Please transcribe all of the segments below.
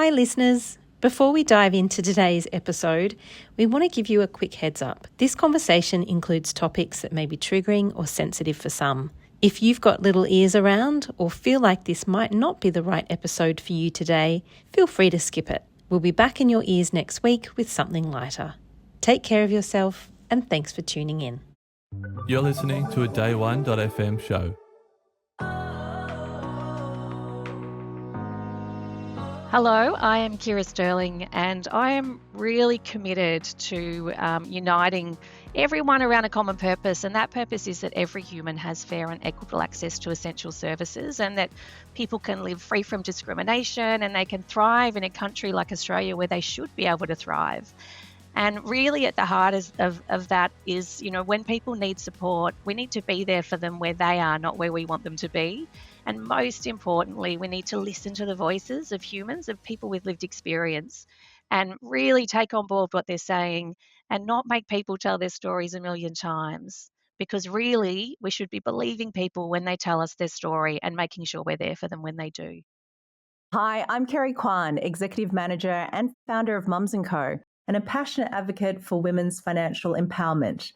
Hi listeners! Before we dive into today's episode, we want to give you a quick heads up. This conversation includes topics that may be triggering or sensitive for some. If you've got little ears around or feel like this might not be the right episode for you today, feel free to skip it. We'll be back in your ears next week with something lighter. Take care of yourself and thanks for tuning in. You're listening to a Day1.fm show. Hello, I am Ciara Sterling and I am really committed to uniting everyone around a common purpose, and that purpose is that every human has fair and equitable access to essential services and that people can live free from discrimination and they can thrive in a country like Australia where they should be able to thrive. And really at the heart of that is, when people need support, we need to be there for them where they are, not where we want them to be. And most importantly, we need to listen to the voices of humans, of people with lived experience, and really take on board what they're saying and not make people tell their stories a million times. Because really, we should be believing people when they tell us their story and making sure we're there for them when they do. Hi, I'm Carrie Kwan, Executive Manager and founder of Mums & Co, and a passionate advocate for women's financial empowerment.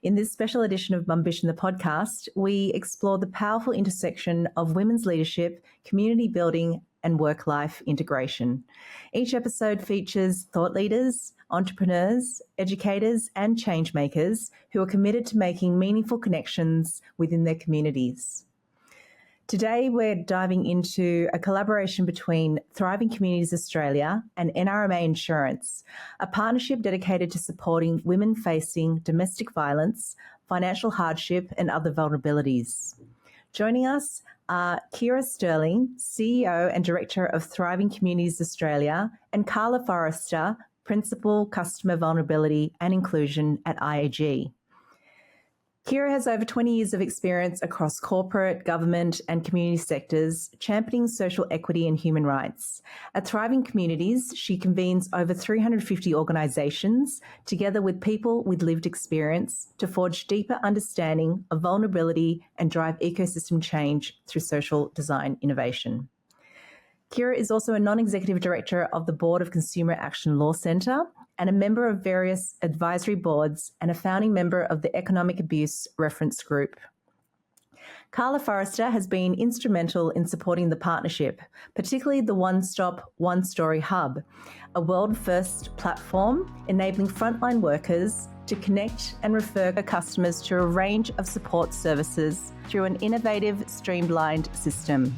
In this special edition of Mumbition, the podcast, we explore the powerful intersection of women's leadership, community building, and work-life integration. Each episode features thought leaders, entrepreneurs, educators, and change makers who are committed to making meaningful connections within their communities. Today, we're diving into a collaboration between Thriving Communities Australia and NRMA Insurance, a partnership dedicated to supporting women facing domestic violence, financial hardship, and other vulnerabilities. Joining us are Ciara Sterling, CEO and Director of Thriving Communities Australia, and Carla Forrester, Principal Customer Vulnerability and Inclusion at IAG. Ciara has over 20 years of experience across corporate, government and community sectors, championing social equity and human rights. At Thriving Communities, she convenes over 350 organisations, together with people with lived experience, to forge deeper understanding of vulnerability and drive ecosystem change through social design innovation. Ciara is also a non-executive director of the Board of Consumer Action Law Centre and a member of various advisory boards and a founding member of the Economic Abuse Reference Group. Carla Forrester has been instrumental in supporting the partnership, particularly the One-Stop, One-Story Hub, a world-first platform enabling frontline workers to connect and refer customers to a range of support services through an innovative, streamlined system.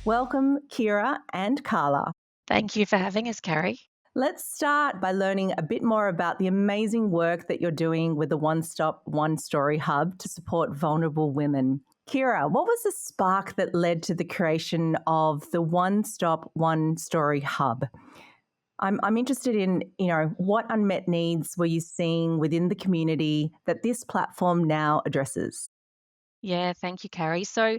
Welcome, Ciara and Carla. Thank you for having us, Carrie. Let's start by learning a bit more about the amazing work that you're doing with the One-Stop, One-Story Hub to support vulnerable women. Ciara, what was the spark that led to the creation of the One-Stop, One-Story Hub? I'm interested in, what unmet needs were you seeing within the community that this platform now addresses? Yeah, thank you, Carrie. So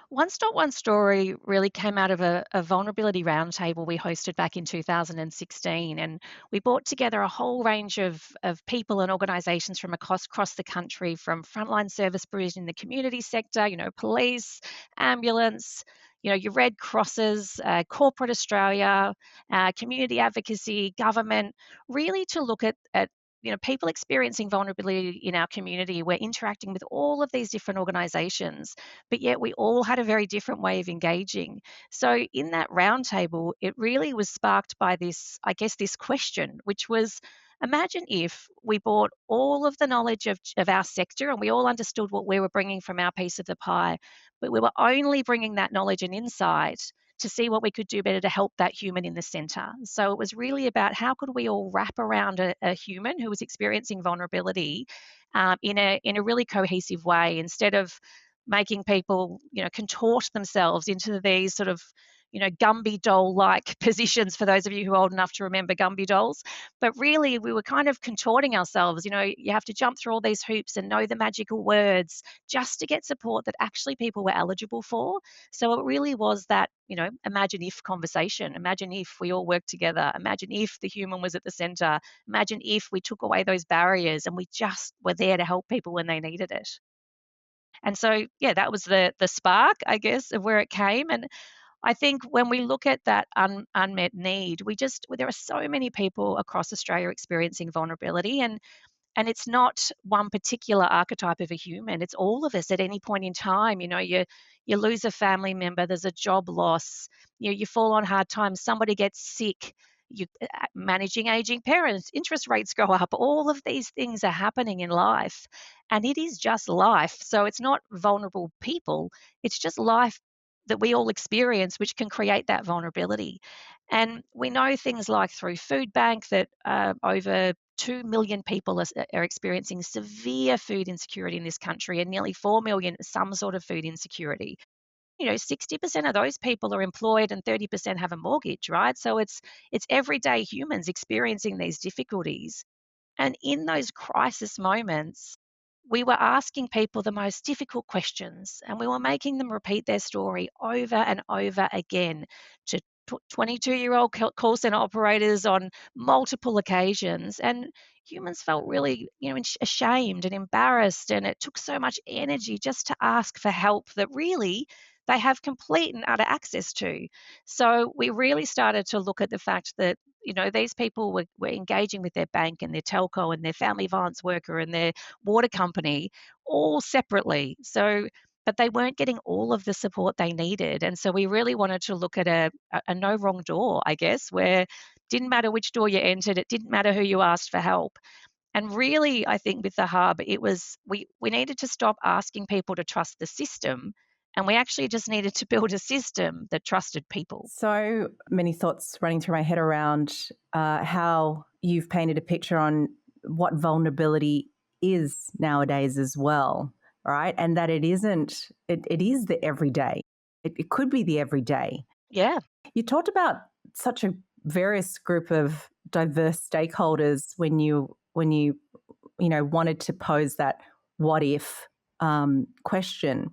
One Stop, One Story really came out of a vulnerability roundtable we hosted back in 2016. And we brought together a whole range of people and organisations from across the country, from frontline service provision in the community sector, police, ambulance, your Red Crosses, corporate Australia, community advocacy, government, really to look at people experiencing vulnerability in our community. We're interacting with all of these different organisations, but yet we all had a very different way of engaging. So in that roundtable, it really was sparked by this question, which was, imagine if we brought all of the knowledge of our sector and we all understood what we were bringing from our piece of the pie, but we were only bringing that knowledge and insight to see what we could do better to help that human in the centre. So it was really about how could we all wrap around a human who was experiencing vulnerability in a really cohesive way, instead of making people contort themselves into these sort of Gumby doll-like positions, for those of you who are old enough to remember Gumby dolls. But really, we were kind of contorting ourselves. You have to jump through all these hoops and know the magical words just to get support that actually people were eligible for. So it really was that, imagine if conversation. Imagine if we all worked together. Imagine if the human was at the centre. Imagine if we took away those barriers and we just were there to help people when they needed it. And so, that was the spark, I guess, of where it came. And I think when we look at that unmet need, there are so many people across Australia experiencing vulnerability, and it's not one particular archetype of a human. It's all of us at any point in time. You lose a family member, there's a job loss, you fall on hard times, somebody gets sick, you managing aging parents, interest rates go up. All of these things are happening in life, and it is just life. So it's not vulnerable people, it's just life that we all experience, which can create that vulnerability. And we know things like through Food Bank that over 2 million people are experiencing severe food insecurity in this country, and nearly 4 million some sort of food insecurity. 60% of those people are employed and 30% have a mortgage, right? So it's everyday humans experiencing these difficulties. And in those crisis moments, we were asking people the most difficult questions, and we were making them repeat their story over and over again to 22-year-old call center operators on multiple occasions. And humans felt really, ashamed and embarrassed, and it took so much energy just to ask for help that really they have complete and utter access to. So we really started to look at the fact that these people were engaging with their bank and their telco and their family violence worker and their water company all separately. So, but they weren't getting all of the support they needed. And so we really wanted to look at a no wrong door, I guess, where it didn't matter which door you entered, it didn't matter who you asked for help. And really, I think with the hub, it was we needed to stop asking people to trust the system, and we actually just needed to build a system that trusted people. So many thoughts running through my head around how you've painted a picture on what vulnerability is nowadays as well, right? And that it isn't, it is the everyday. It could be the everyday. Yeah. You talked about such a various group of diverse stakeholders when you wanted to pose that what if question.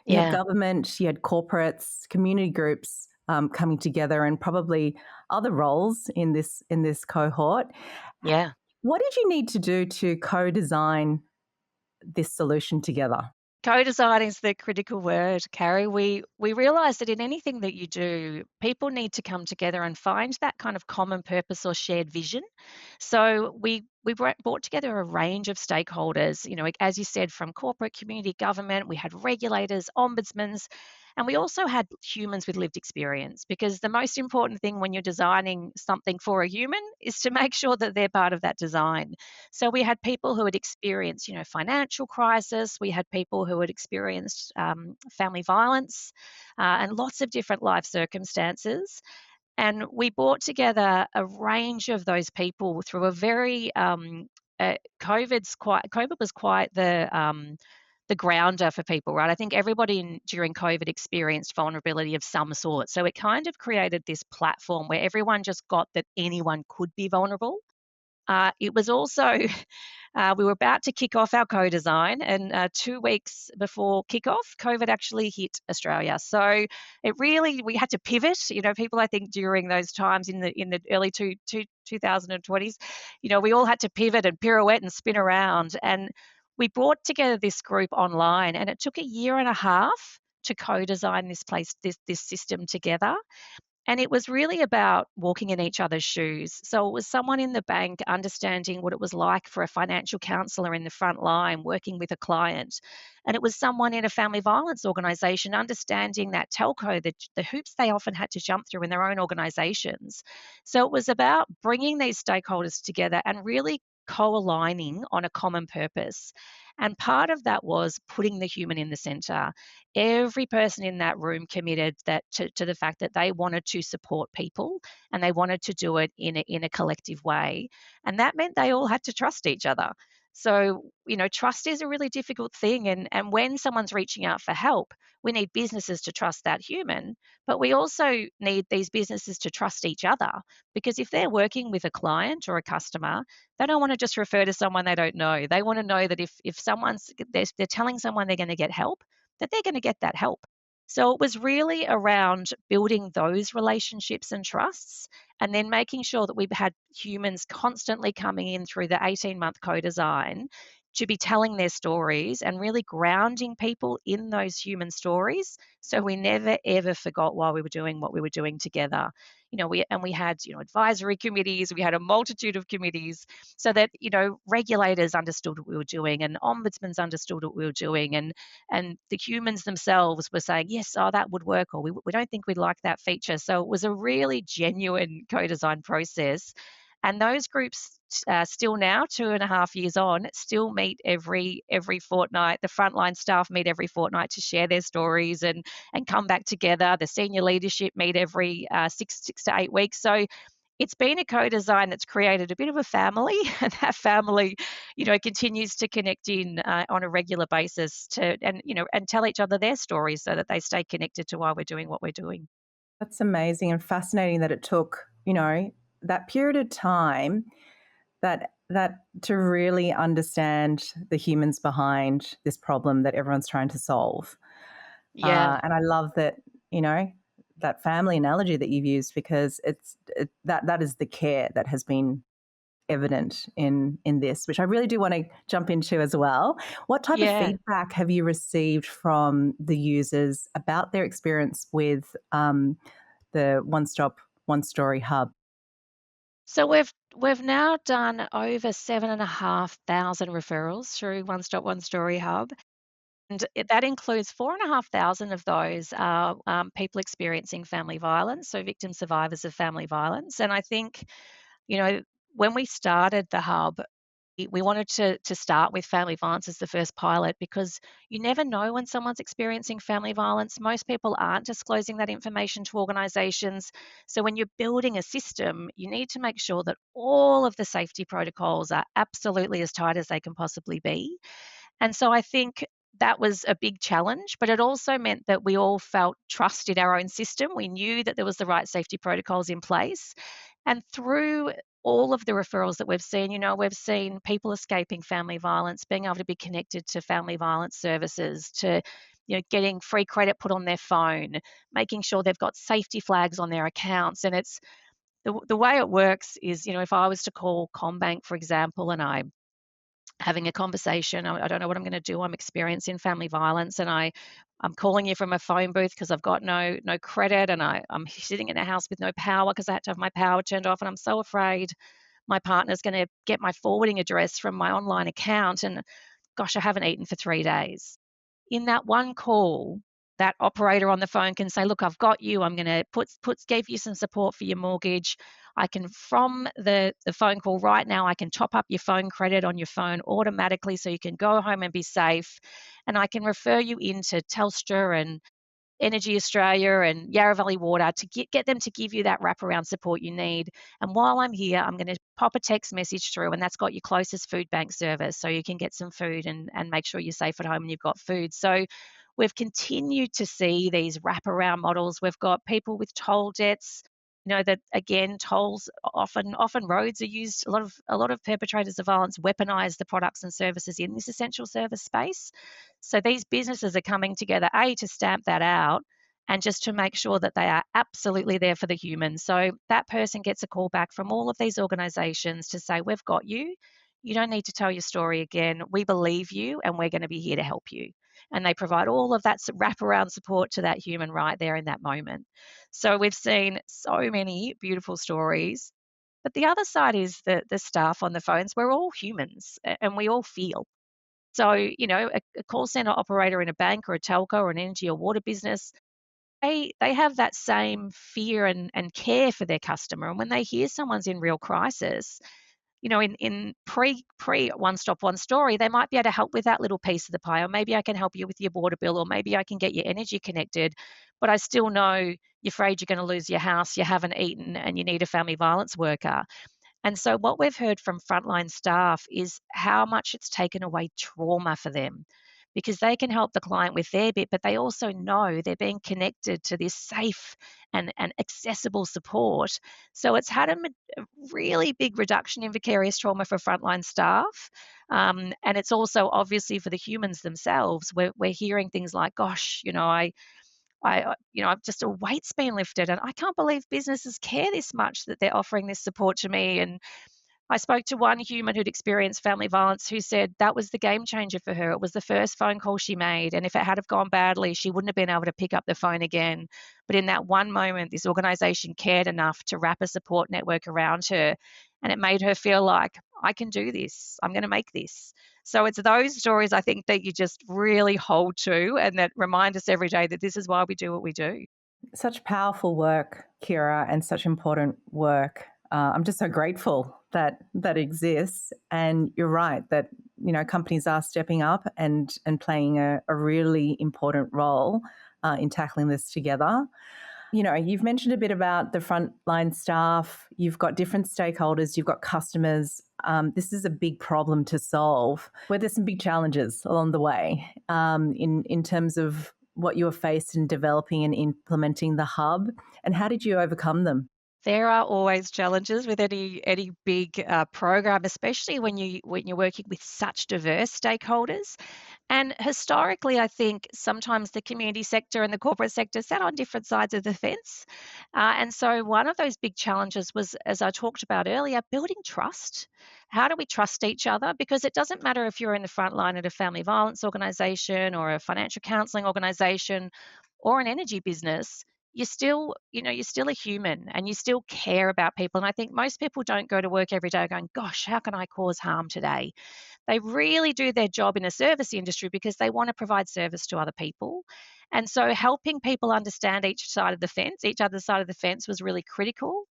You had government, you had corporates, community groups coming together, and probably other roles in this cohort. Yeah. What did you need to do to co-design this solution together? Co-design is the critical word, Carrie. We realise that in anything that you do, people need to come together and find that kind of common purpose or shared vision. So we brought together a range of stakeholders, as you said, from corporate, community, government. We had regulators, ombudsmen, and we also had humans with lived experience, because the most important thing when you're designing something for a human is to make sure that they're part of that design. So we had people who had experienced, financial crisis. We had people who had experienced family violence and lots of different life circumstances. And we brought together a range of those people through a very COVID was quite the grounder for people, right? I think everybody during COVID experienced vulnerability of some sort. So it kind of created this platform where everyone just got that anyone could be vulnerable. It was also, we were about to kick off our co-design, and 2 weeks before kickoff, COVID actually hit Australia. So we had to pivot. People, I think, during those times in the early 2020s, we all had to pivot and pirouette and spin around. And we brought together this group online, and it took a year and a half to co-design this system together. And it was really about walking in each other's shoes. So it was someone in the bank understanding what it was like for a financial counsellor in the front line working with a client. And it was someone in a family violence organisation understanding that telco, the hoops they often had to jump through in their own organisations. So it was about bringing these stakeholders together and really co-aligning on a common purpose. And part of that was putting the human in the centre. Every person in that room committed to the fact that they wanted to support people, and they wanted to do it in a collective way. And that meant they all had to trust each other. So, trust is a really difficult thing. And when someone's reaching out for help, we need businesses to trust that human, but we also need these businesses to trust each other, because if they're working with a client or a customer, they don't want to just refer to someone they don't know. They want to know that if they're telling someone they're going to get help, that they're going to get that help. So it was really around building those relationships and trusts, and then making sure that we've had humans constantly coming in through the 18-month co-design, to be telling their stories and really grounding people in those human stories. So we never ever forgot why we were doing what we were doing together. We had, advisory committees, we had a multitude of committees so that, regulators understood what we were doing and ombudsmen understood what we were doing, and the humans themselves were saying, yes, oh, that would work, or we don't think we'd like that feature. So it was a really genuine co-design process. And those groups still now, 2.5 years on, still meet every fortnight. The frontline staff meet every fortnight to share their stories and come back together. The senior leadership meet every 6 to 8 weeks. So it's been a co-design that's created a bit of a family, and that family, continues to connect in on a regular basis and tell each other their stories so that they stay connected to why we're doing what we're doing. That's amazing and fascinating that it took, that period of time that to really understand the humans behind this problem that everyone's trying to solve. Yeah. And I love that, that family analogy that you've used, because that is the care that has been evident in this, which I really do want to jump into as well. What type of Yeah. feedback have you received from the users about their experience with the One Stop One Story hub? So we've now done over 7,500 referrals through One Stop One Story Hub, and that includes 4,500 of those are people experiencing family violence, so victim survivors of family violence. And I think, you know, when we started the hub, we wanted to start with family violence as the first pilot, because you never know when someone's experiencing family violence. Most people aren't disclosing that information to organisations. So when you're building a system, you need to make sure that all of the safety protocols are absolutely as tight as they can possibly be. And so I think that was a big challenge, but it also meant that we all felt trust in our own system. We knew that there was the right safety protocols in place. And through all of the referrals that we've seen, we've seen people escaping family violence, being able to be connected to family violence services, to getting free credit put on their phone, making sure they've got safety flags on their accounts. And it's the way it works is, if I was to call Combank, for example, and I'm having a conversation, I don't know what I'm going to do, I'm experiencing family violence, and I'm calling you from a phone booth because I've got no credit, and I'm sitting in a house with no power because I had to have my power turned off, and I'm so afraid my partner's going to get my forwarding address from my online account, and gosh, I haven't eaten for 3 days. In that one call, that operator on the phone can say, look, I've got you. I'm going to give you some support for your mortgage. I can, from the phone call right now, I can top up your phone credit on your phone automatically so you can go home and be safe. And I can refer you into Telstra and Energy Australia and Yarra Valley Water to get them to give you that wraparound support you need. And while I'm here, I'm going to pop a text message through, and that's got your closest food bank service so you can get some food and make sure you're safe at home and you've got food. So we've continued to see these wraparound models. We've got people with toll debts. That again, tolls often roads are used. A lot of perpetrators of violence weaponize the products and services in this essential service space. So these businesses are coming together, to stamp that out, and just to make sure that they are absolutely there for the human. So that person gets a call back from all of these organisations to say, we've got you. You don't need to tell your story again. We believe you, and we're going to be here to help you. And they provide all of that wraparound support to that human right there in that moment. So we've seen so many beautiful stories. But the other side is the staff on the phones. We're all humans and we all feel. So, a call center operator in a bank or a telco or an energy or water business, they have that same fear and care for their customer. And when they hear someone's in real crisis, in pre One Stop One Story, they might be able to help with that little piece of the pie, or maybe I can help you with your water bill, or maybe I can get your energy connected. But I still know you're afraid you're going to lose your house, you haven't eaten, and you need a family violence worker. And so what we've heard from frontline staff is how much it's taken away trauma for them, because they can help the client with their bit, but they also know they're being connected to this safe and accessible support. So it's had a really big reduction in vicarious trauma for frontline staff. And it's also obviously for the humans themselves. We're hearing things like, gosh, I've just a weight's been lifted, and I can't believe businesses care this much that they're offering this support to me. And I spoke to one human who'd experienced family violence who said that was the game changer for her. It was the first phone call she made. And if it had have gone badly, she wouldn't have been able to pick up the phone again. But in that one moment, this organization cared enough to wrap a support network around her. And it made her feel like, I can do this. I'm going to make this. So it's those stories, I think, that you just really hold to and that remind us every day that this is why we do what we do. Such powerful work, Ciara, and such important work. I'm just so grateful that that exists. And you're right that companies are stepping up and playing a really important role in tackling this together. You've mentioned a bit about the frontline staff. You've got different stakeholders. You've got customers. This is a big problem to solve. Where there's some big challenges along the way in terms of what you were faced in developing and implementing the hub, and how did you overcome them? There are always challenges with any big program, especially when you're working with such diverse stakeholders. And historically, I think sometimes the community sector and the corporate sector sat on different sides of the fence. And so one of those big challenges was, as I talked about earlier, building trust. How do we trust each other? Because it doesn't matter if you're in the front line at a family violence organisation or a financial counselling organisation or an energy business. You're still a human and you still care about people. And I think most people don't go to work every day going, gosh, how can I cause harm today? They really do their job in a service industry because they want to provide service to other people. And so helping people understand each other's side of the fence was really critical.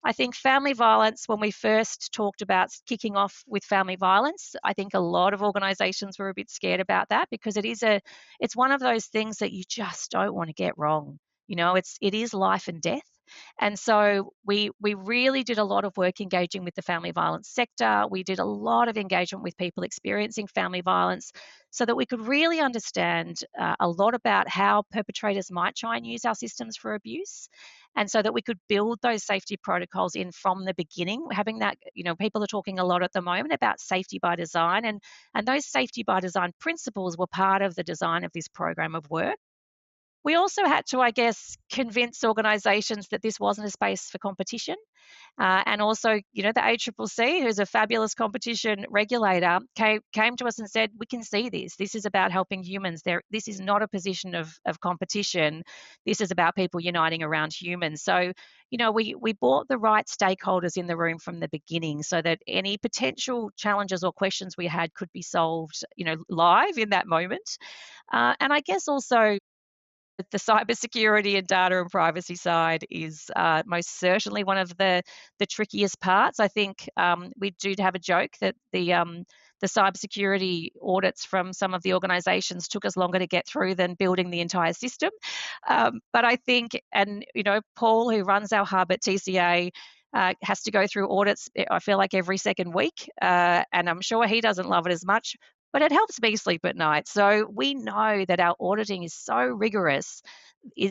I think family violence, when we first talked about kicking off with family violence, I think a lot of organisations were a bit scared about that because it's one of those things that you just don't want to get wrong. It is life and death. And so we really did a lot of work engaging with the family violence sector. We did a lot of engagement with people experiencing family violence so that we could really understand a lot about how perpetrators might try and use our systems for abuse. And so that we could build those safety protocols in from the beginning, having that, people are talking a lot at the moment about safety by design. And those safety by design principles were part of the design of this program of work. We also had to, I guess, convince organisations that this wasn't a space for competition. And also, the ACCC, who's a fabulous competition regulator, came to us and said, we can see this. This is about helping humans. This is not a position of competition. This is about people uniting around humans. So, we brought the right stakeholders in the room from the beginning so that any potential challenges or questions we had could be solved, live in that moment. And I guess also, the cybersecurity and data and privacy side is most certainly one of the trickiest parts. I think we do have a joke that the cybersecurity audits from some of the organisations took us longer to get through than building the entire system. But I think, and Paul, who runs our hub at TCA, has to go through audits, I feel like every second week, and I'm sure he doesn't love it as much, but it helps me sleep at night. So we know that our auditing is so rigorous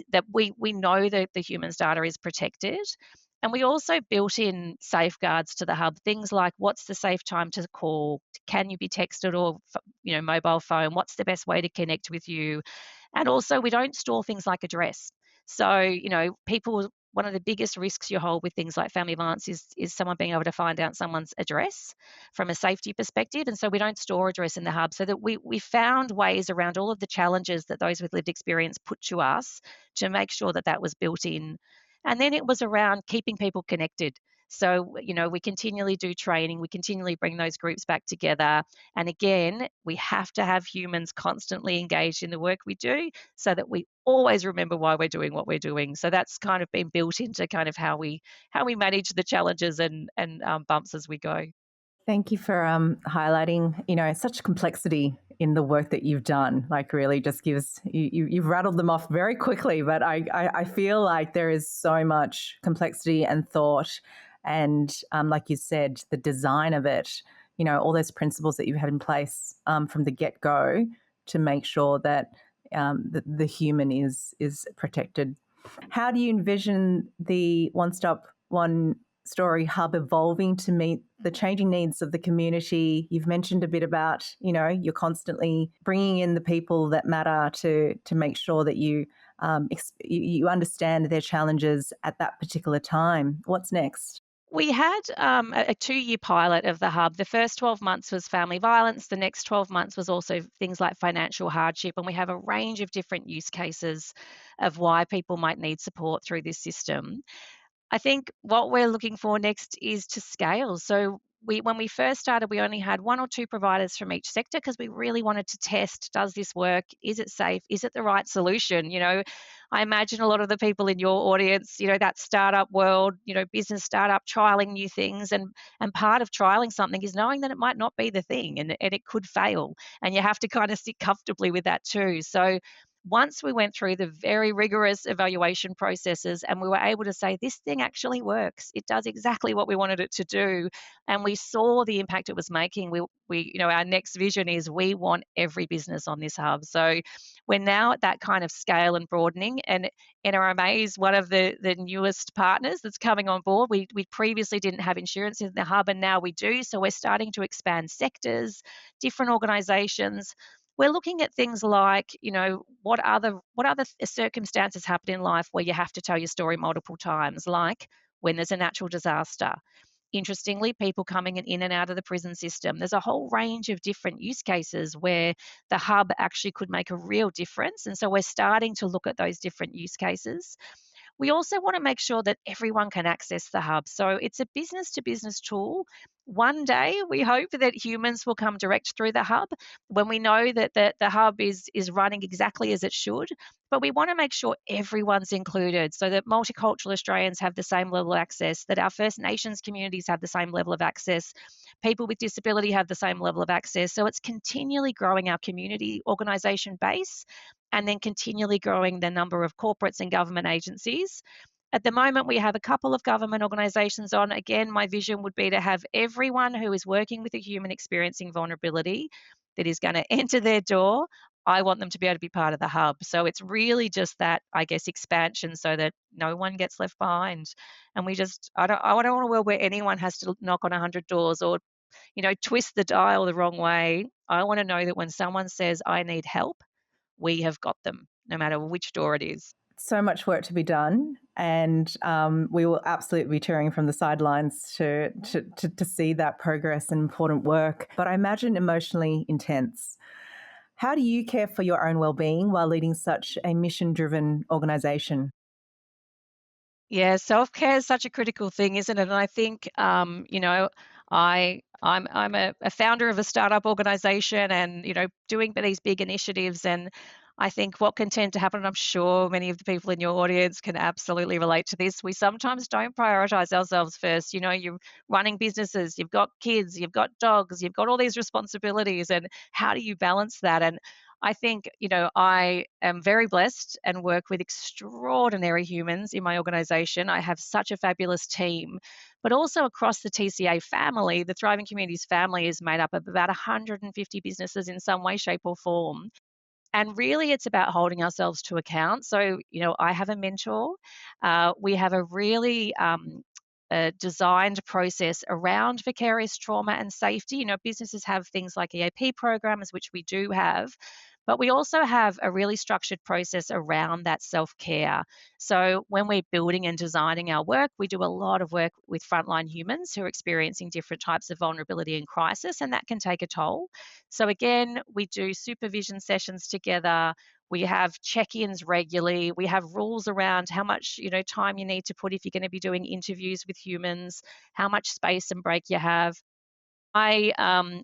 that we know that the human's data is protected. And we also built in safeguards to the hub, things like what's the safe time to call, can you be texted or mobile phone, what's the best way to connect with you, and also we don't store things like address. So people, one of the biggest risks you hold with things like family violence is someone being able to find out someone's address from a safety perspective. And so we don't store address in the hub, so that we found ways around all of the challenges that those with lived experience put to us to make sure that was built in. And then it was around keeping people connected. So, we continually do training, we continually bring those groups back together. And again, we have to have humans constantly engaged in the work we do so that we always remember why we're doing what we're doing. So that's kind of been built into kind of how we manage the challenges and bumps as we go. Thank you for highlighting, such complexity in the work that you've done. Like, really just gives, you've rattled them off very quickly, but I feel like there is so much complexity and thought. And like you said, the design of it, all those principles that you've had in place from the get-go to make sure that the human is protected. How do you envision the One Stop, One Story hub evolving to meet the changing needs of the community? You've mentioned a bit about, you're constantly bringing in the people that matter to make sure that you understand their challenges at that particular time. What's next? We had a 2-year pilot of the hub. The first 12 months was family violence. The next 12 months was also things like financial hardship. And we have a range of different use cases of why people might need support through this system. I think what we're looking for next is to scale. So when we first started, we only had 1 or 2 providers from each sector because we really wanted to test, does this work? Is it safe? Is it the right solution? I imagine a lot of the people in your audience, that startup world, business startup, trialing new things. And part of trialing something is knowing that it might not be the thing and it could fail. And you have to kind of sit comfortably with that too. So once we went through the very rigorous evaluation processes and we were able to say, this thing actually works, it does exactly what we wanted it to do, and we saw the impact it was making, our next vision is we want every business on this hub. So we're now at that kind of scale and broadening. And in our Amaze, one of the newest partners that's coming on board, we previously didn't have insurance in the hub and now we do. So we're starting to expand sectors, different organizations. We're looking at things like, what other circumstances happen in life where you have to tell your story multiple times, like when there's a natural disaster. Interestingly, people coming in and out of the prison system. There's a whole range of different use cases where the hub actually could make a real difference. And so we're starting to look at those different use cases. We also want to make sure that everyone can access the hub. So it's a business to business tool. One day, we hope that humans will come direct through the hub when we know that the hub is running exactly as it should. But we want to make sure everyone's included so that multicultural Australians have the same level of access, that our First Nations communities have the same level of access, people with disability have the same level of access. So it's continually growing our community organisation base and then continually growing the number of corporates and government agencies. At the moment, we have a couple of government organisations on. Again, my vision would be to have everyone who is working with a human experiencing vulnerability that is going to enter their door. I want them to be able to be part of the hub. So it's really just that, I guess, expansion so that no one gets left behind. And I don't want a world where anyone has to knock on 100 doors or, twist the dial the wrong way. I want to know that when someone says, I need help, we have got them, no matter which door it is. So much work to be done, and we will absolutely be cheering from the sidelines to see that progress and important work. But I imagine emotionally intense. How do you care for your own well-being while leading such a mission-driven organisation? Yeah, self-care is such a critical thing, isn't it? And I think, I'm a founder of a startup organization and, doing these big initiatives. And I think what can tend to happen, and I'm sure many of the people in your audience can absolutely relate to this, we sometimes don't prioritize ourselves first. You're running businesses, you've got kids, you've got dogs, you've got all these responsibilities. And how do you balance that? And I think, I am very blessed and work with extraordinary humans in my organization. I have such a fabulous team, but also across the TCA family, the Thriving Communities family is made up of about 150 businesses in some way, shape, or form. And really, it's about holding ourselves to account. So, I have a mentor. We have a really designed process around vicarious trauma and safety. Businesses have things like EAP programs, which we do have, but we also have a really structured process around that self-care. So when we're building and designing our work, we do a lot of work with frontline humans who are experiencing different types of vulnerability and crisis, and that can take a toll. So again, we do supervision sessions together. We have check-ins regularly. We have rules around how much, time you need to put if you're going to be doing interviews with humans, how much space and break you have. I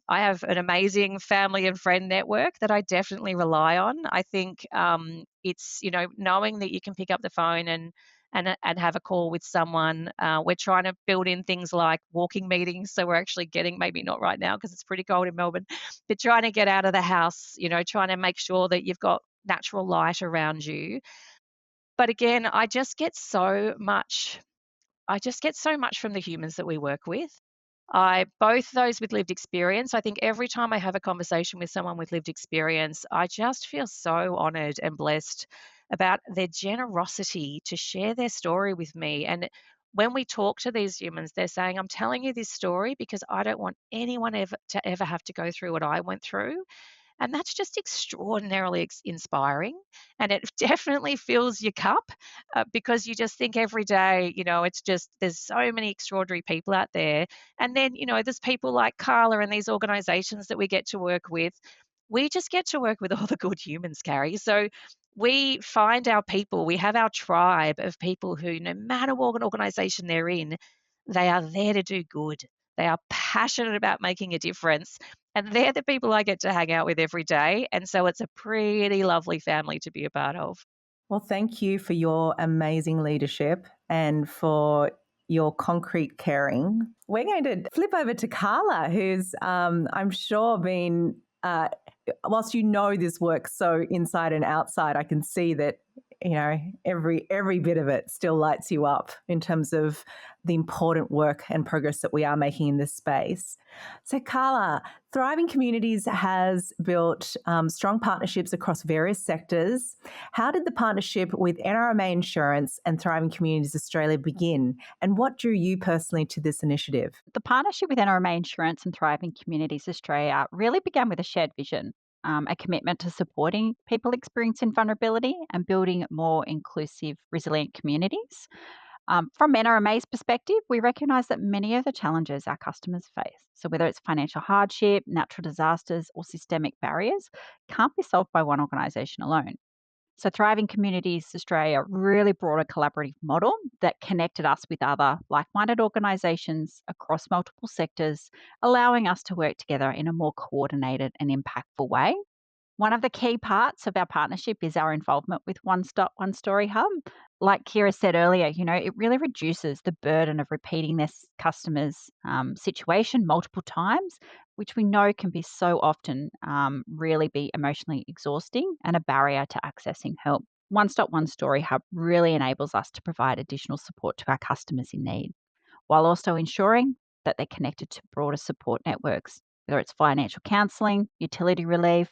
have an amazing family and friend network that I definitely rely on. I think it's knowing that you can pick up the phone and have a call with someone. We're trying to build in things like walking meetings, so we're actually getting, maybe not right now because it's pretty cold in Melbourne, but trying to get out of the house. Trying to make sure that you've got natural light around you. But again, I just get so much from the humans that we work with. Both those with lived experience. I think every time I have a conversation with someone with lived experience, I just feel so honored and blessed about their generosity to share their story with me. And when we talk to these humans, they're saying, I'm telling you this story because I don't want anyone ever to have to go through what I went through. And that's just extraordinarily inspiring. And it definitely fills your cup because you just think every day, it's just there's so many extraordinary people out there. And then, there's people like Carla and these organizations that we get to work with. We just get to work with all the good humans, Carrie. So we find our people, we have our tribe of people who, no matter what organization they're in, they are there to do good. They are passionate about making a difference. And they're the people I get to hang out with every day. And so it's a pretty lovely family to be a part of. Well, thank you for your amazing leadership and for your concrete caring. We're going to flip over to Carla, who's, I'm sure, been, whilst you know this work so inside and outside, I can see that every bit of it still lights you up in terms of the important work and progress that we are making in this space. So Carla, Thriving Communities has built strong partnerships across various sectors. How did the partnership with NRMA Insurance and Thriving Communities Australia begin? And what drew you personally to this initiative? The partnership with NRMA Insurance and Thriving Communities Australia really began with a shared vision, a commitment to supporting people experiencing vulnerability and building more inclusive, resilient communities. From NRMA's perspective, we recognise that many of the challenges our customers face, so whether it's financial hardship, natural disasters, or systemic barriers, can't be solved by one organisation alone. So, Thriving Communities Australia really brought a collaborative model that connected us with other like minded organisations across multiple sectors, allowing us to work together in a more coordinated and impactful way. One of the key parts of our partnership is our involvement with One Stop, One Story Hub. Like Ciara said earlier, it really reduces the burden of repeating this customer's situation multiple times, which we know can be so often really be emotionally exhausting and a barrier to accessing help. One Stop, One Story Hub really enables us to provide additional support to our customers in need, while also ensuring that they're connected to broader support networks, whether it's financial counselling, utility relief,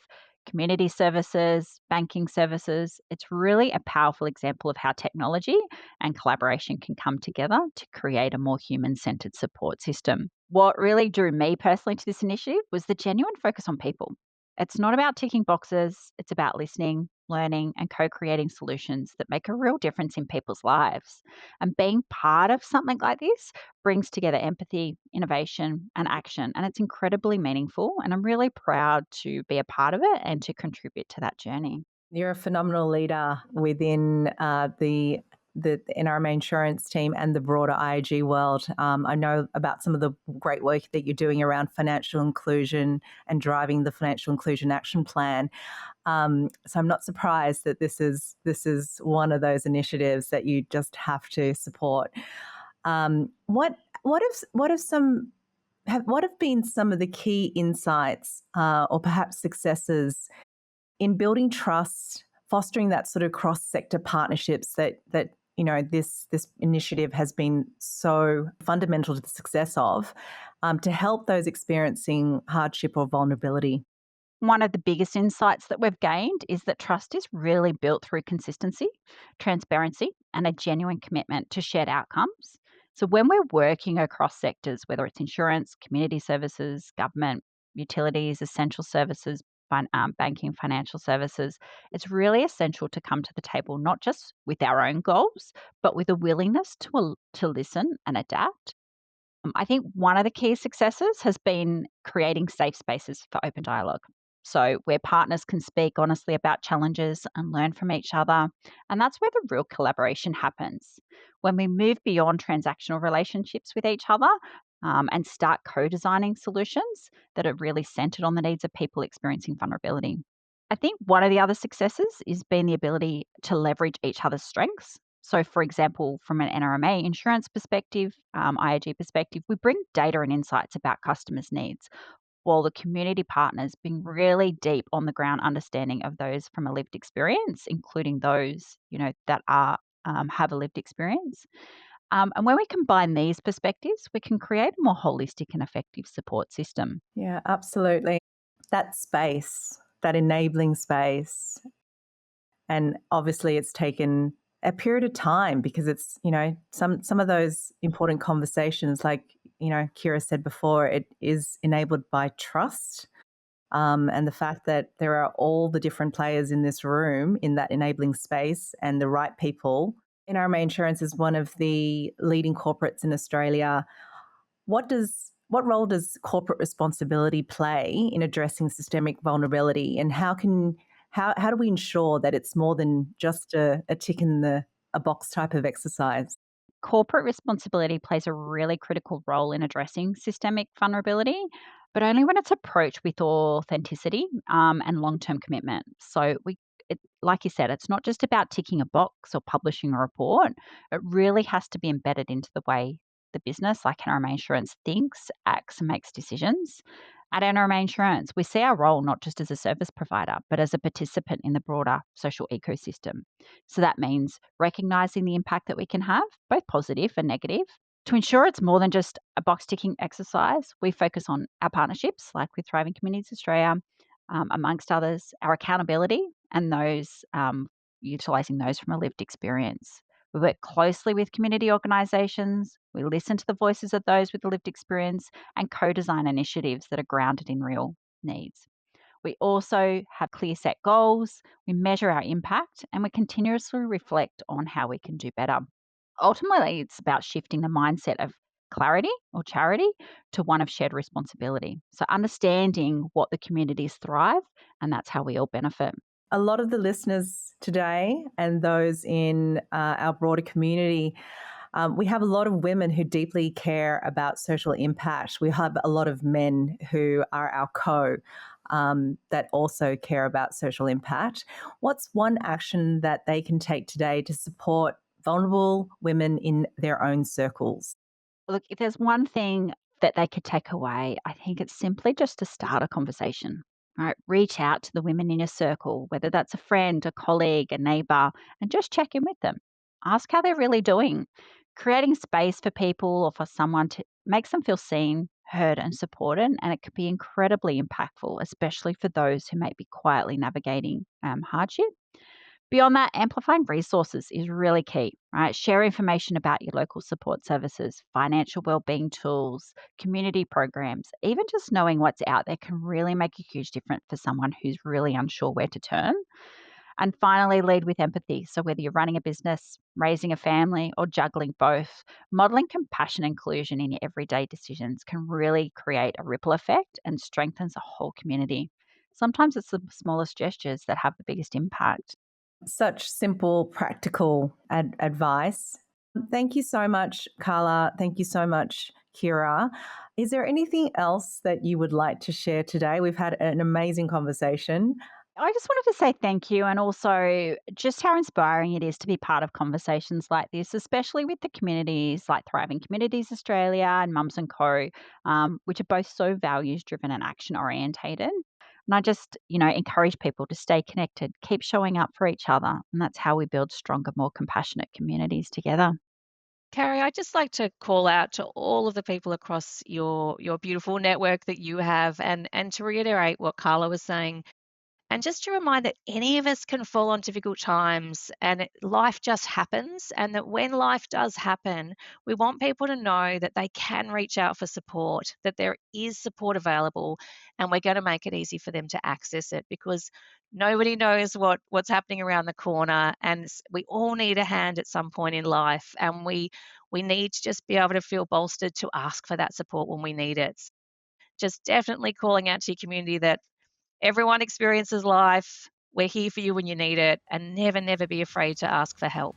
community services, banking services. It's really a powerful example of how technology and collaboration can come together to create a more human centered support system. What really drew me personally to this initiative was the genuine focus on people. It's not about ticking boxes, it's about listening, learning, and co creating solutions that make a real difference in people's lives. And being part of something like this brings together empathy, innovation, and action. And it's incredibly meaningful. And I'm really proud to be a part of it and to contribute to that journey. You're a phenomenal leader within the NRMA Insurance team and the broader IAG world. I know about some of the great work that you're doing around financial inclusion and driving the Financial Inclusion Action Plan. So I'm not surprised that this is one of those initiatives that you just have to support. What have been some of the key insights or perhaps successes in building trust, fostering that sort of cross-sector partnerships that this initiative has been so fundamental to the success of, to help those experiencing hardship or vulnerability? One of the biggest insights that we've gained is that trust is really built through consistency, transparency, and a genuine commitment to shared outcomes. So, when we're working across sectors, whether it's insurance, community services, government, utilities, essential services, banking, financial services, it's really essential to come to the table not just with our own goals, but with a willingness to listen and adapt. I think one of the key successes has been creating safe spaces for open dialogue. So, where partners can speak honestly about challenges and learn from each other. And that's where the real collaboration happens. When we move beyond transactional relationships with each other and start co designing solutions that are really centered on the needs of people experiencing vulnerability. I think one of the other successes is being the ability to leverage each other's strengths. So, for example, from an NRMA insurance perspective, IAG perspective, we bring data and insights about customers' needs, while the community partners being really deep on the ground understanding of those from a lived experience, including those that are have a lived experience. And when we combine these perspectives, we can create a more holistic and effective support system. Yeah, absolutely. That space, that enabling space. And obviously it's taken a period of time because it's, some of those important conversations, like, Ciara said before, it is enabled by trust. And the fact that there are all the different players in this room in that enabling space and the right people. NRMA Insurance is one of the leading corporates in Australia. What role does corporate responsibility play in addressing systemic vulnerability, and how do we ensure that it's more than just a tick in a box type of exercise? Corporate responsibility plays a really critical role in addressing systemic vulnerability, but only when it's approached with authenticity and long-term commitment. Like you said, it's not just about ticking a box or publishing a report. It really has to be embedded into the way the business, like NRMA Insurance, thinks, acts, and makes decisions. At NRMA Insurance, we see our role not just as a service provider, but as a participant in the broader social ecosystem. So that means recognizing the impact that we can have, both positive and negative. To ensure it's more than just a box ticking exercise, we focus on our partnerships, like with Thriving Communities Australia, amongst others, our accountability, and those utilising those from a lived experience. We work closely with community organisations. We listen to the voices of those with a lived experience and co-design initiatives that are grounded in real needs. We also have clear set goals, we measure our impact, and we continuously reflect on how we can do better. Ultimately, it's about shifting the mindset of clarity or charity to one of shared responsibility. So, understanding what the communities thrive, and that's how we all benefit. A lot of the listeners today and those in our broader community, we have a lot of women who deeply care about social impact. We have a lot of men who are our that also care about social impact. What's one action that they can take today to support vulnerable women in their own circles? Look, if there's one thing that they could take away, I think it's simply just to start a conversation. Right? Reach out to the women in your circle, whether that's a friend, a colleague, a neighbour, and just check in with them. Ask how they're really doing. Creating space for people or for someone to makes them feel seen, heard, and supported, and it can be incredibly impactful, especially for those who may be quietly navigating hardship. Beyond that, amplifying resources is really key, right? Share information about your local support services, financial wellbeing tools, community programs. Even just knowing what's out there can really make a huge difference for someone who's really unsure where to turn. And finally, lead with empathy. So whether you're running a business, raising a family, or juggling both, modeling compassion and inclusion in your everyday decisions can really create a ripple effect and strengthens a whole community. Sometimes it's the smallest gestures that have the biggest impact. Such simple, practical advice. Thank you so much, Carla. Thank you so much, Ciara. Is there anything else that you would like to share today? We've had an amazing conversation. I just wanted to say thank you, and also just how inspiring it is to be part of conversations like this, especially with the communities like Thriving Communities Australia and Mums and Co, which are both so values driven and action orientated. And I just, encourage people to stay connected, keep showing up for each other, and that's how we build stronger, more compassionate communities together. Carrie, I'd just like to call out to all of the people across your beautiful network that you have, and to reiterate what Carla was saying. And just to remind that any of us can fall on difficult times and life just happens. And that when life does happen, we want people to know that they can reach out for support, that there is support available, and we're going to make it easy for them to access it because nobody knows what's happening around the corner. And we all need a hand at some point in life. And we need to just be able to feel bolstered to ask for that support when we need it. Just definitely calling out to your community that everyone experiences life. We're here for you when you need it, and never, never be afraid to ask for help.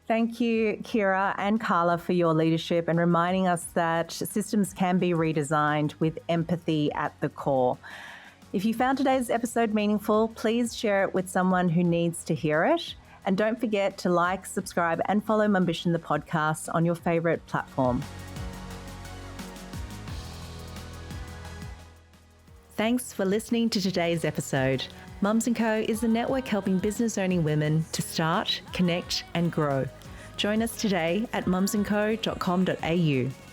Thank you, Ciara and Carla, for your leadership and reminding us that systems can be redesigned with empathy at the core. If you found today's episode meaningful, please share it with someone who needs to hear it. And don't forget to like, subscribe, and follow Mumbition the podcast on your favourite platform. Thanks for listening to today's episode. Mums & Co is the network helping business-owning women to start, connect and grow. Join us today at mumsandco.com.au.